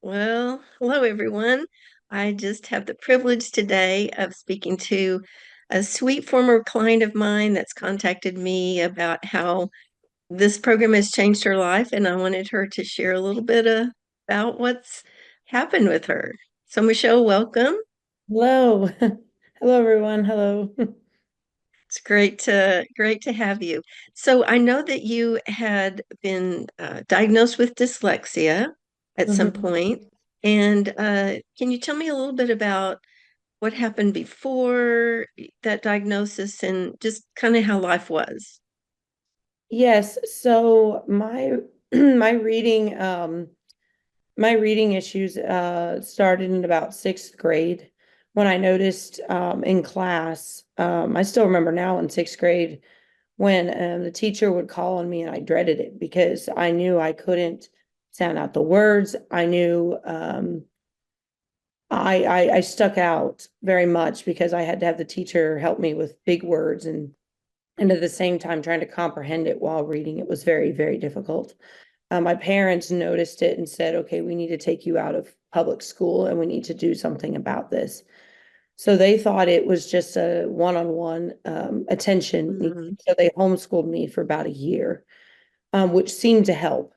Well, hello everyone. I just have the privilege today of speaking to a sweet former client of mine that's contacted me about how this program has changed her life, and I wanted her to share a little bit about what's happened with her. So, Michelle, welcome. Hello. Hello, everyone. Hello. It's great to have you. So, I know that you had been diagnosed with dyslexia at some Mhm. point, and can you tell me a little bit about what happened before that diagnosis and just kind of how life was? Yes, so my my reading my reading issues started in about sixth grade when I noticed in class. I still remember now in sixth grade when the teacher would call on me, and I dreaded it because I knew I couldn't sound out the words. I knew I stuck out very much because I had to have the teacher help me with big words and at the same time trying to comprehend it while reading it was very, very difficult. My parents noticed it and said, okay, we need to take you out of public school and we need to do something about this. So they thought it was just a one-on-one attention need. Mm, So they homeschooled me for about a year, which seemed to help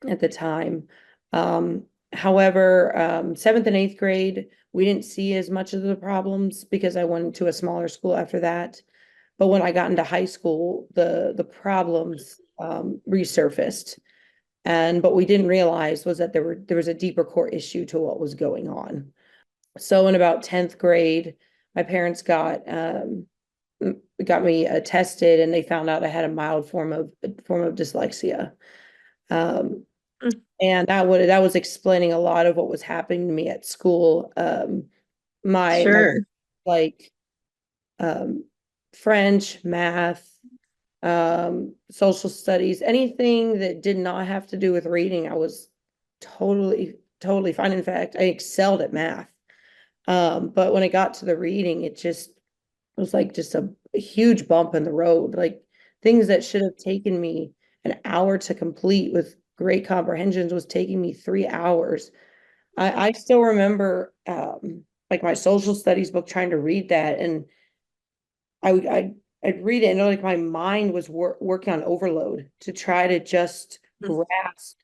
at the time. Um, However, seventh and eighth grade, we didn't see as much of the problems because I went to a smaller school after that. But when I got into high school, the problems resurfaced. And what we didn't realize was that there was a deeper core issue to what was going on. So in about 10th grade, my parents got me tested and they found out I had a mild form of dyslexia. Um, mm, and that was explaining a lot of what was happening to me at school. My sure. like French, math, social studies, anything that did not have to do with reading, I was totally fine. In fact, I excelled at math. But when it got to the reading, it just was like just a huge bump in the road. Like things that should have taken me an hour to complete with great comprehensions was taking me 3 hours. I still remember like my social studies book trying to read that and I'd read it and like my mind was working on overload to try to just Mm, grasp,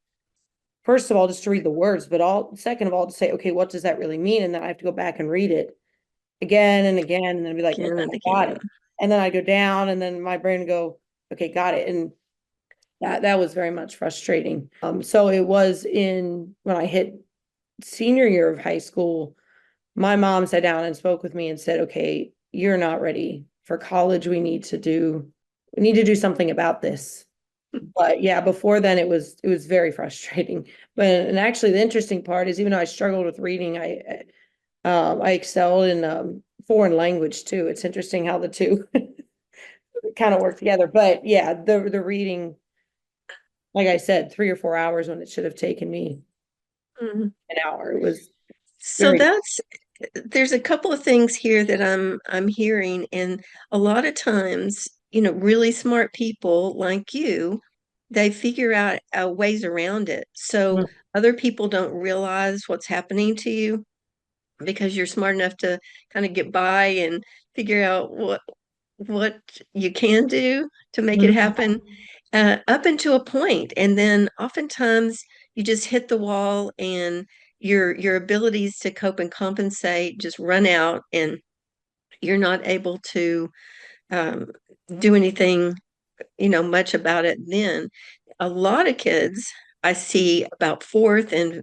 first of all, just to read the words, but all second of all to say, okay, what does that really mean? And then I have to go back and read it again and again and then be like, again okay, and I got again. it. And then I go down and then my brain would go, okay, got it. And that was very much frustrating. So it was in when I hit senior year of high school, my mom sat down and spoke with me and said, okay, you're not ready for college. We need to do something about this. But yeah, before then it was very frustrating. But and actually the interesting part is even though I struggled with reading, I excelled in foreign language too. It's interesting how the two kind of work together. But yeah, the reading, like I said, 3 or 4 hours when it should have taken me Mm. an hour. It was So very there's a couple of things here that I'm hearing, and a lot of times, really smart people like you, they figure out ways around it. So other people don't realize what's happening to you because you're smart enough to kind of get by and figure out what you can do to make it Mhm. happen up until a point. And then oftentimes you just hit the wall and your abilities to cope and compensate just run out and you're not able to um, do anything, much about it then. A lot of kids I see about fourth and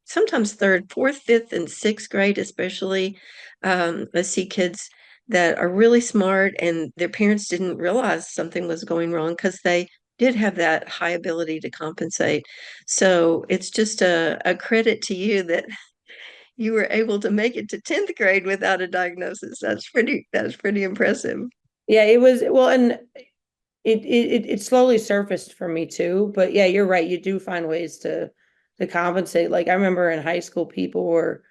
sometimes third, fourth, fifth, and sixth grade, especially. I see kids that are really smart and their parents didn't realize something was going wrong because they did have that high ability to compensate. So it's just a credit to you that you were able to make it to 10th grade without a diagnosis. That's pretty impressive. Yeah, it was well, and it slowly surfaced for me too. But yeah, you're right. You do find ways to compensate. Like I remember in high school, people were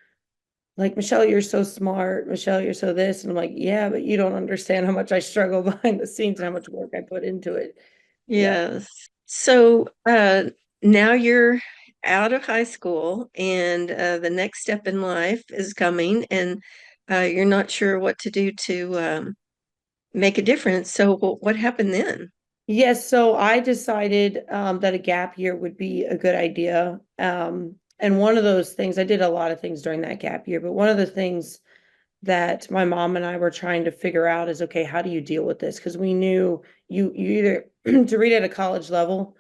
like, Michelle, you're so smart. Michelle, you're so this. And I'm like, yeah, but you don't understand how much I struggle behind the scenes and how much work I put into it. Yeah. Yes. So now you're out of high school and the next step in life is coming, and you're not sure what to do to make a difference. So what happened then? Yes, so I decided that a gap year would be a good idea. And one of those things, I did a lot of things during that gap year, but one of the things that my mom and I were trying to figure out is, okay, how do you deal with this? Because we knew you either to read at a college level,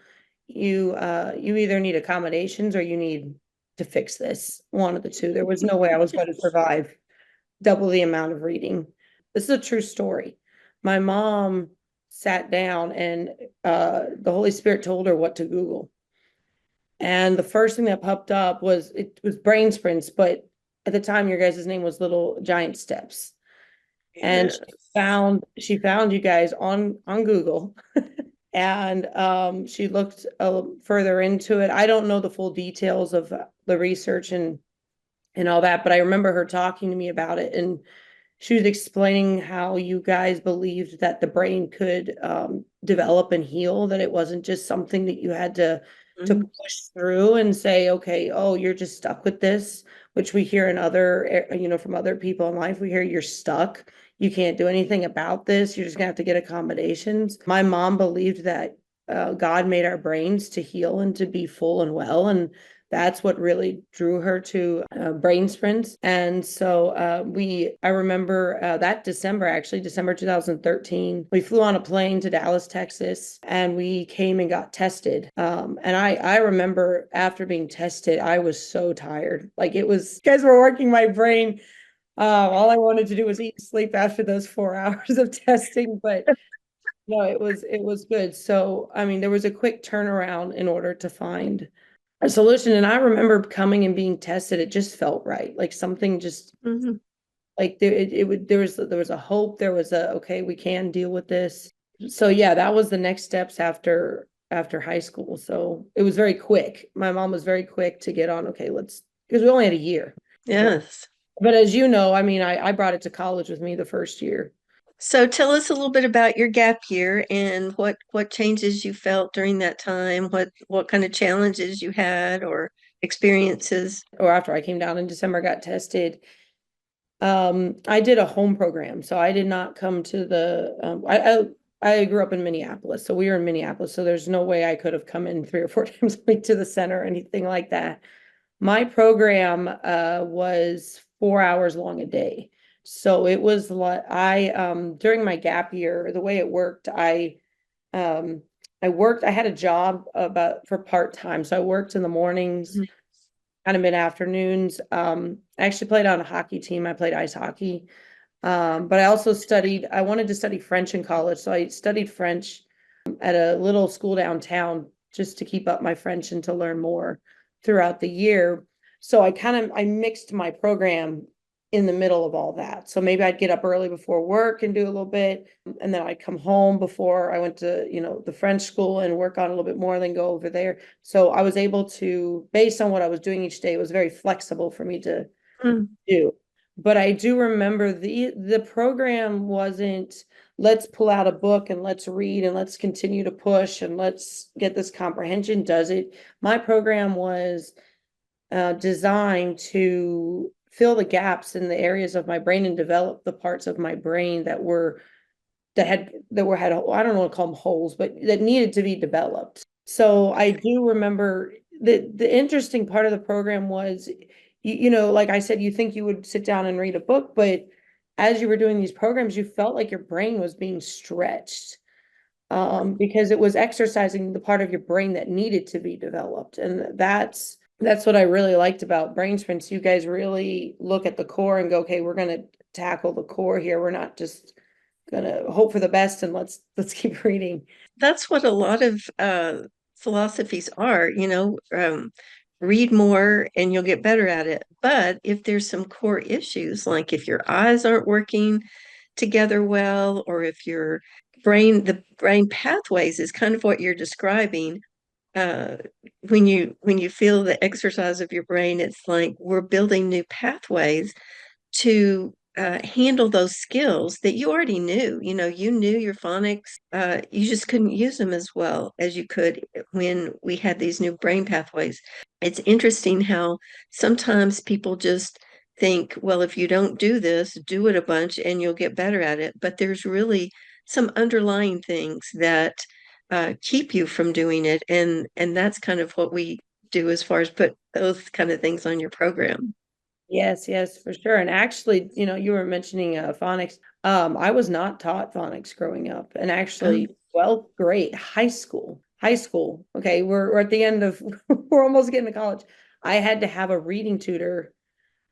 you either need accommodations or you need to fix this. One of the two. There was no way I was going to survive double the amount of reading. This is a true story. My mom sat down and the Holy Spirit told her what to Google. And the first thing that popped up was it was brain sprints, but at the time your guys' name was Little Giant Steps. And Yeah. she found you guys on Google. And she looked further into it. I don't know the full details of the research and all that, but I remember her talking to me about it, and she was explaining how you guys believed that the brain could develop and heal, that it wasn't just something that you had to Mhm. push through and say, okay, oh, you're just stuck with this, which we hear in other, from other people in life. We hear you're stuck. You can't do anything about this. You're just gonna have to get accommodations. My mom believed that God made our brains to heal and to be full and well, and that's what really drew her to brain sprints. And so I remember that December, actually, December 2013, we flew on a plane to Dallas, Texas, and we came and got tested. And I remember after being tested, I was so tired. Like it was, you guys were working my brain. All I wanted to do was eat and sleep after those 4 hours of testing, but no, it was good. So, I mean, there was a quick turnaround in order to find a solution. And I remember coming and being tested. It just felt right. Like something just Mhm. like there was a hope. There was a, okay, we can deal with this. So yeah, that was the next steps after high school. So it was very quick. My mom was very quick to get on, okay, because we only had a year. So, Yes. but as you know, I mean, I brought it to college with me the first year. So tell us a little bit about your gap year and what changes you felt during that time, what kind of challenges you had or experiences. Or after I came down in December, got tested. I did a home program, so I did not come to the I grew up in Minneapolis, so we were in Minneapolis, so there's no way I could have come in 3 or 4 times a week to the center or anything like that. My program was 4 hours long a day. So it was like during my gap year, the way it worked, um I had a job about for part-time. So I worked in the mornings, Mhm. kind of mid-afternoons. I actually played on a hockey team. I played ice hockey. But I also I wanted to study French in college. So I studied French at a little school downtown just to keep up my French and to learn more throughout the year. So I mixed my program in the middle of all that. So maybe I'd get up early before work and do a little bit, and then I'd come home before I went to, the French school and work on a little bit more, and then go over there. So I was able to, based on what I was doing each day, it was very flexible for me to Mm. do. But I do remember the program wasn't, let's pull out a book and let's read and let's continue to push and let's get this comprehension. Does it? My program was designed to fill the gaps in the areas of my brain and develop the parts of my brain that had I don't want to call them holes, but that needed to be developed. So I do remember the interesting part of the program was, like I said, you think you would sit down and read a book, but as you were doing these programs, you felt like your brain was being stretched, because it was exercising the part of your brain that needed to be developed. And that's what I really liked about brain sprints. You guys really look at the core and go, okay, we're going to tackle the core here. We're not just gonna hope for the best and let's keep reading. That's what a lot of philosophies are, read more and you'll get better at it. But if there's some core issues, like if your eyes aren't working together well, or if the brain pathways is kind of what you're describing, uh, when you feel the exercise of your brain, it's like we're building new pathways to handle those skills that you already knew. You knew your phonics, you just couldn't use them as well as you could when we had these new brain pathways. It's interesting how sometimes people just think, well, if you don't do this, do it a bunch and you'll get better at it. But there's really some underlying things that keep you from doing it. And that's kind of what we do as far as put those kind of things on your program. Yes, yes, for sure. And actually, you were mentioning phonics. I was not taught phonics growing up, and actually, well, great high school. Okay, we're at the end of we're almost getting to college. I had to have a reading tutor,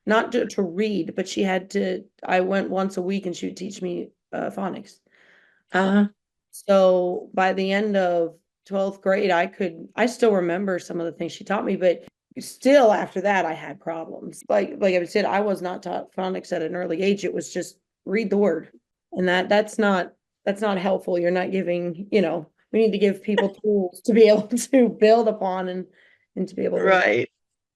not to read, but she had to. I went once a week, and she would teach me phonics. Uh, So by the end of 12th grade, I still remember some of the things she taught me, but still after that, I had problems. Like I said, I was not taught phonics at an early age. It was just read the word. And that's not helpful. You're not giving, we need to give people tools to be able to build upon and to be able to, right.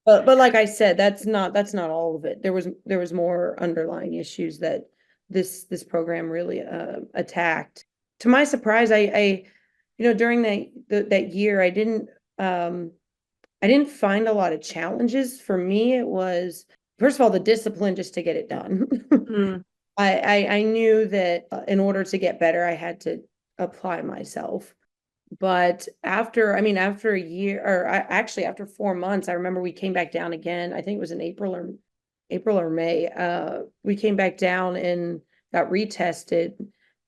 but like I said, that's not all of it. There was more underlying issues that this program really attacked. To my surprise, during that year, I didn't find a lot of challenges. For me, it was first of all the discipline just to get it done. Mm. I knew that in order to get better, I had to apply myself. But after a year, or actually after 4 months, I remember we came back down again. I think it was in April or May. We came back down and got retested,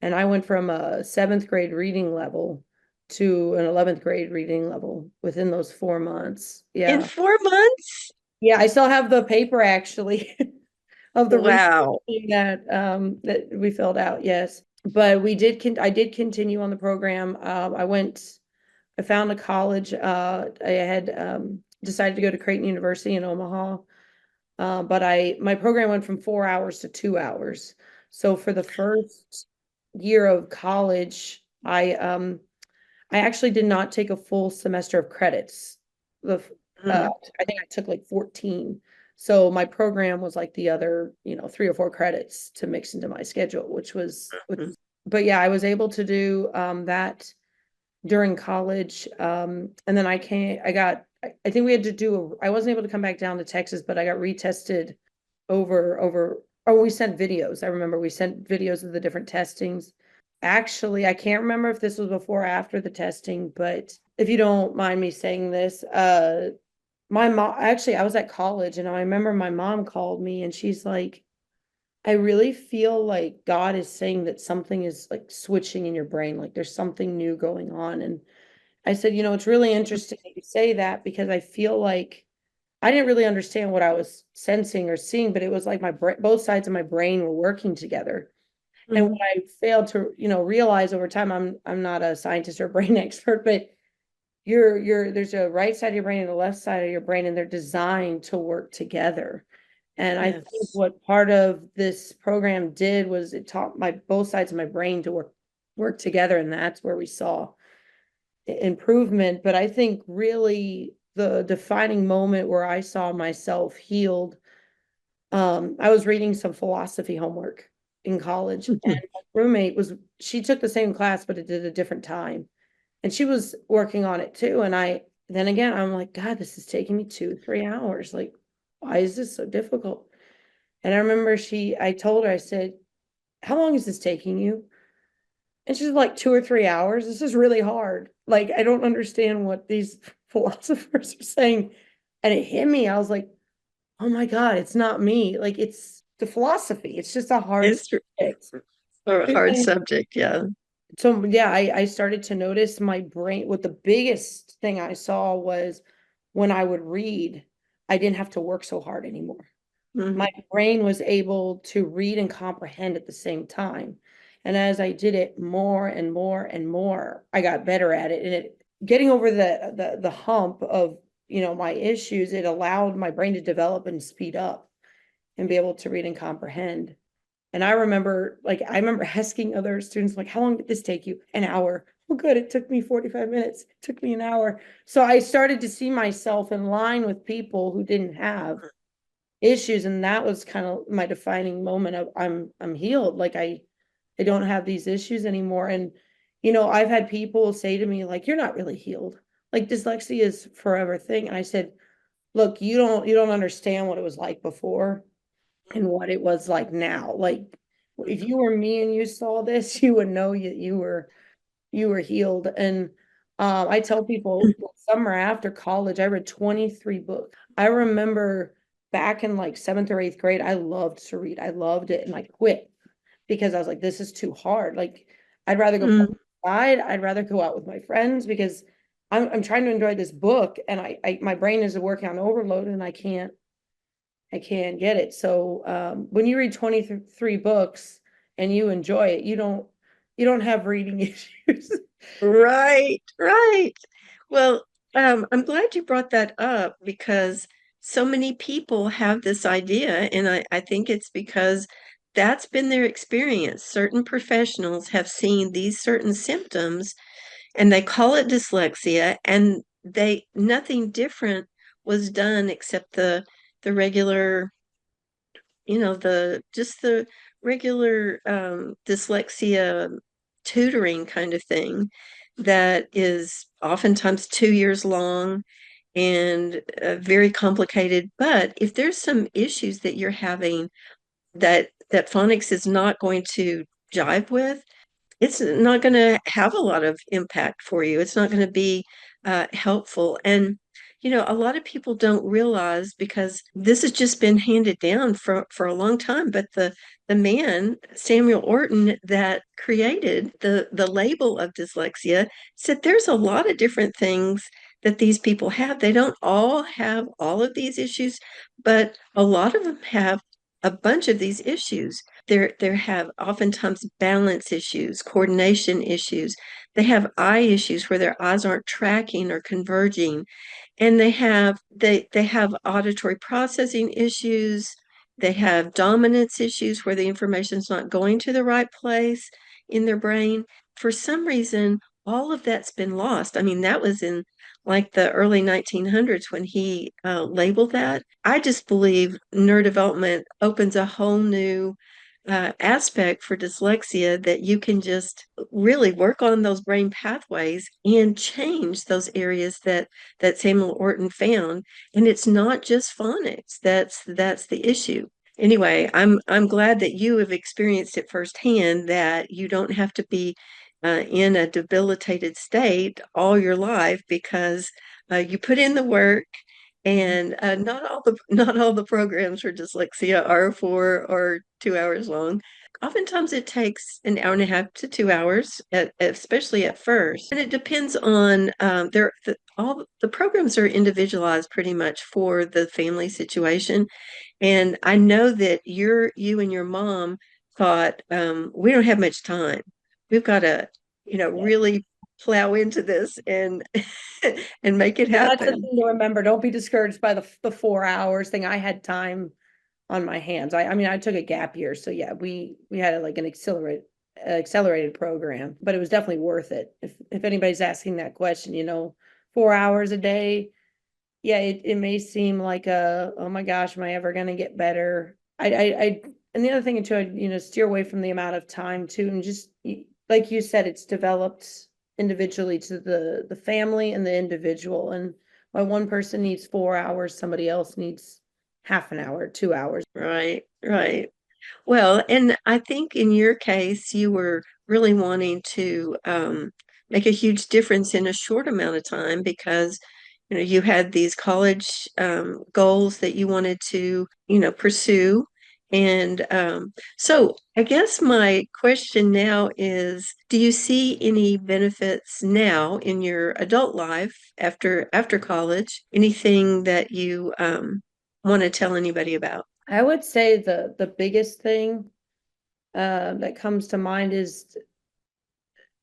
and I went from a seventh grade reading level to an 11th grade reading level within those 4 months. In Yeah. 4 months? Yeah, I still have the paper actually of the Wow. retesting that we filled out. Yes. But I did continue on the program. I found a college. I had decided to go to Creighton University in Omaha. But my program went from 4 hours to 2 hours. So for the first year of college, I actually did not take a full semester of credits. The Mm. I think I took like 14. So my program was like the other, 3 or 4 credits to mix into my schedule, Mm. but yeah, I was able to do that during college. And then I think we had to I wasn't able to come back down to Texas, but I got retested oh, we sent videos. I remember we sent videos of the different testings. Actually, I can't remember if this was before or after the testing, but if you don't mind me saying this, my mom, actually, I was at college and I remember my mom called me and she's like, I really feel like God is saying that something is like switching in your brain, like there's something new going on. And I said, it's really interesting that you say that because I feel like I didn't really understand what I was sensing or seeing, but it was like both sides of my brain were working together. And what Mm. I failed to, realize over time, I'm not a scientist or brain expert, but there's a right side of your brain and a left side of your brain, and they're designed to work together. And I think Yes. what part of this program did was it taught both sides of my brain to work together, and that's where we saw improvement. But I think really the defining moment where I saw myself healed, I was reading some philosophy homework in college, and my roommate she took the same class, but it did a different time. And she was working on it too. And then again, I'm like, God, this is taking me 2, 3 hours. Like, why is this so difficult? And I remember I told her, I said, how long is this taking you? And she's like 2 or 3 hours. This is really hard. Like, I don't understand what these philosophers are saying. And it hit me. I was like, oh my God, it's not me. Like, it's the philosophy. It's just a hard It's subject. a hard subject, yeah. So yeah, I started to notice my brain. What the biggest thing I saw was when I would read, I didn't have to work so hard anymore. My Mhm. brain was able to read and comprehend at the same time. And as I did it more and more and more, I got better at it. And getting over the hump of, my issues, it allowed my brain to develop and speed up and be able to read and comprehend. And I remember asking other students, like, how long did this take you? An hour. Oh, good. It took me 45 minutes. It took me an hour. So I started to see myself in line with people who didn't have issues, and that was kind of my defining moment of I'm healed. Like I don't have these issues anymore. And I've had people say to me like, you're not really healed. Like dyslexia is forever thing. And I said, look, you don't understand what it was like before and what it was like now. Like if you were me and you saw this, you would know you were healed. And I tell people summer after college, I read 23 books. I remember back in like seventh or eighth grade, I loved to read. I loved it and I quit because I was like, this is too hard. Like I'd rather go play Mm, outside. I'd rather go out with my friends because I'm trying to enjoy this book and I my brain is working on overload and I can't get it. So when you read 23 books and you enjoy it, you don't have reading issues. right, right. Well, I'm glad you brought that up because so many people have this idea, and I think it's because that's been their experience. Certain professionals have seen these certain symptoms and they call it dyslexia, and they nothing different was done except the regular, the just the regular dyslexia tutoring kind of thing that is oftentimes 2 years long and very complicated. But if there's some issues that you're having that phonics is not going to jive with, it's not going to have a lot of impact for you. It's not going to be helpful. And, a lot of people don't realize because this has just been handed down for a long time. But the man, Samuel Orton, that created the label of dyslexia, said there's a lot of different things that these people have. They don't all have all of these issues, but a lot of them have a bunch of these issues. They have oftentimes balance issues, coordination issues. They have eye issues where their eyes aren't tracking or converging, and they have auditory processing issues. They have dominance issues where the information's not going to the right place in their brain. For some reason, all of that's been lost. I mean, that was in like the early 1900s when he labeled that. I just believe neurodevelopment opens a whole new aspect for dyslexia that you can just really work on those brain pathways and change those areas that Samuel Orton found. And it's not just phonics. That's the issue. Anyway, I'm glad that you have experienced it firsthand, that you don't have to be in a debilitated state all your life because you put in the work, and not all the programs for dyslexia are 4 or 2 hours long. Oftentimes it takes an hour and a half to 2 hours, especially at first. And it depends on all the programs are individualized pretty much for the family situation. And I know that you and your mom thought, we don't have much time. We've got to, really plow into this and and make it Well, that's the happen. thing to remember. Don't be discouraged by the 4 hours thing. I had time on my hands. I mean, I took a gap year, so yeah, we had like an accelerated program, but it was definitely worth it. If anybody's asking that question, 4 hours a day, yeah, it may seem like oh my gosh, am I ever gonna get better? And the other thing too, steer away from the amount of time too, and just like you said, it's developed individually to the family and the individual. And why one person needs 4 hours, somebody else needs half an hour, 2 hours. Right, right. Well, and I think in your case, you were really wanting to make a huge difference in a short amount of time because, you had these college goals that you wanted to, pursue. And so I guess my question now is, do you see any benefits now in your adult life after college? Anything that you want to tell anybody about? I would say the biggest thing that comes to mind is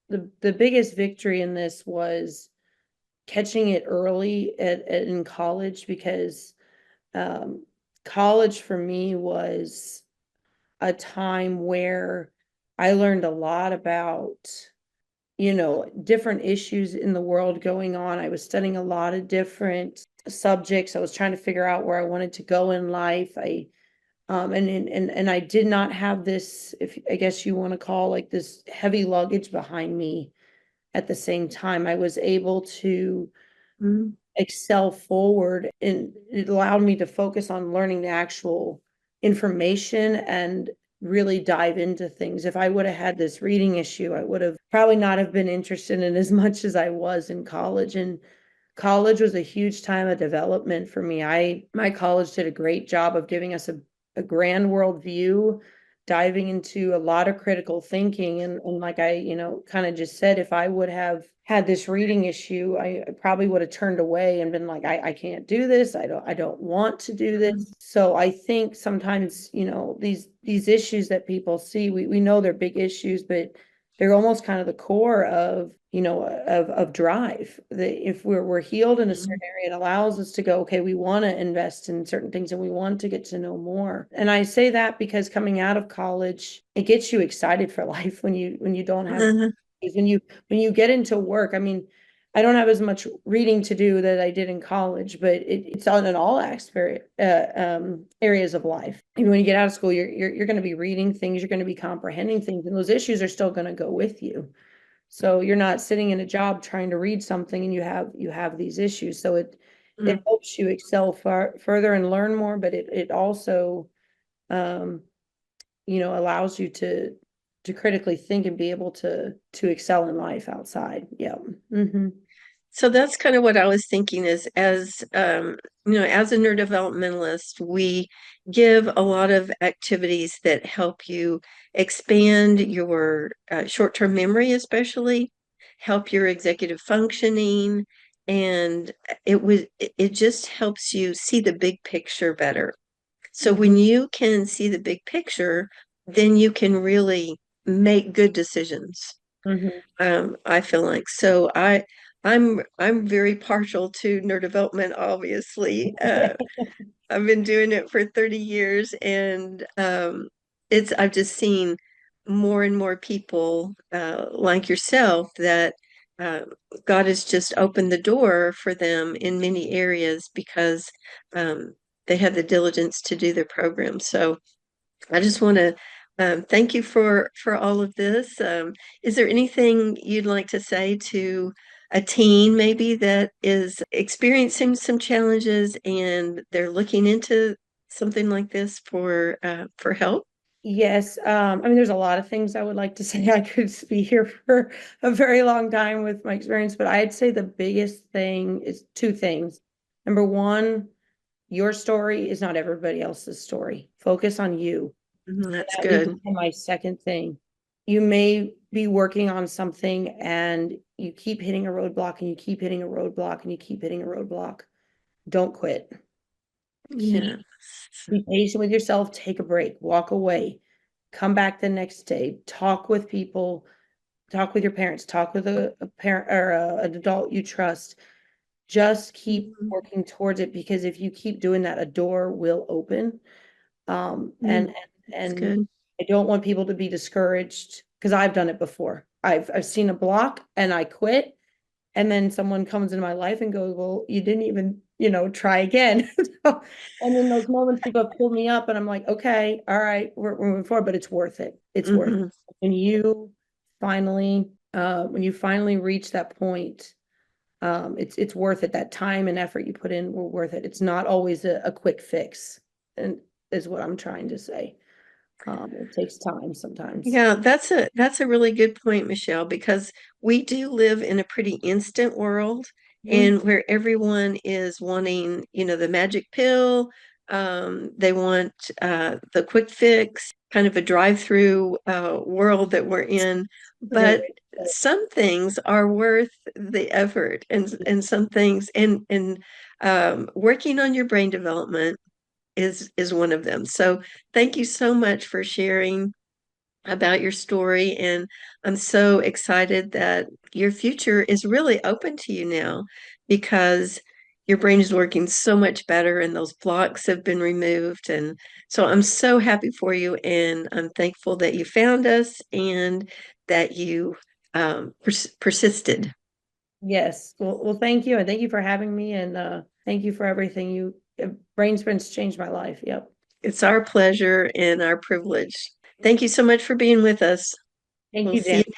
the biggest victory in this was catching it early in college because um, college for me was a time where I learned a lot about, different issues in the world going on. I was studying a lot of different subjects. I was trying to figure out where I wanted to go in life. And I did not have this, if I guess you want to call like this heavy luggage behind me at the same time. I was able to Mhm. excel forward, and it allowed me to focus on learning the actual information and really dive into things. If I would have had this reading issue, I would have probably not have been interested in as much as I was in college. And college was a huge time of development for me. My college did a great job of giving us a grand world view, diving into a lot of critical thinking. And like I, kind of just said, if I would have had this reading issue, I probably would have turned away and been like, I can't do this. I don't want to do this. So I think sometimes, these issues that people see, we know they're big issues, but they're almost kind of the core of of drive. If we're healed in a certain Mhm. area, it allows us to go, okay, we want to invest in certain things and we want to get to know more. And I say that because coming out of college, it gets you excited for life when you don't have, Uh-huh. when you get into work. I mean, I don't have as much reading to do that I did in college, but it's on in all areas of life. Even when you get out of school, you're going to be reading things, you're going to be comprehending things, and those issues are still going to go with you. So you're not sitting in a job trying to read something and you have these issues. So it Mhm. helps you excel further and learn more, but it also um, allows you to critically think and be able to excel in life outside. Yeah. Hmm. So that's kind of what I was thinking is as a neurodevelopmentalist, we give a lot of activities that help you expand your short-term memory, especially help your executive functioning, and it just helps you see the big picture better. So Hmm. when you can see the big picture, then you can really make good decisions. Hmm. I feel like so I'm very partial to neurodevelopment, obviously. I've been doing it for 30 years and it's I've just seen more and more people like yourself that uh, God has just opened the door for them in many areas because um, they have the diligence to do their program. So I just want to thank you for all of this. Is there anything you'd like to say to a teen maybe that is experiencing some challenges and they're looking into something like this for help? Yes. I mean, there's a lot of things I would like to say. I could be here for a very long time with my experience, but I'd say the biggest thing is two things. Number one, your story is not everybody else's story. Focus on you. Mhm, that's That leads good. to my second thing. You may be working on something and you keep hitting a roadblock and you keep hitting a roadblock and you keep hitting a roadblock. Don't quit. Yeah. Be patient with yourself, take a break, walk away, come back the next day, talk with people, talk with your parents, talk with a parent or an adult you trust. Just keep Mhm. working towards it, because if you keep doing that, a door will open. Um, and Mm, that's and good. I don't want people to be discouraged, because I've done it before. I've seen a block and I quit, and then someone comes into my life and goes, well, you didn't even, try again. So, and in those moments, people have pulled me up and I'm like, okay, all right, we're moving forward, but it's worth it. It's worth it. Hmm. When you finally reach that point, it's worth it. That time and effort you put in were worth it. It's not always a quick fix, and is what I'm trying to say. It takes time sometimes. Yeah, that's a really good point, Michelle, because we do live in a pretty instant world Mhm. and where everyone is wanting, the magic pill. They want the quick fix, kind of a drive-through world that we're in. That's a good But way to put it. some things are worth the effort, and some things, and working on your brain development is one of them. So thank you so much for sharing about your story. And I'm so excited that your future is really open to you now because your brain is working so much better and those blocks have been removed. And so I'm so happy for you. And I'm thankful that you found us and that you persisted. Yes. Well, thank you, and thank you for having me. And Thank you for everything. Brain sprints changed my life. Yep. It's our pleasure and our privilege. Thank you so much for being with us. Thank We'll you, see Jen. you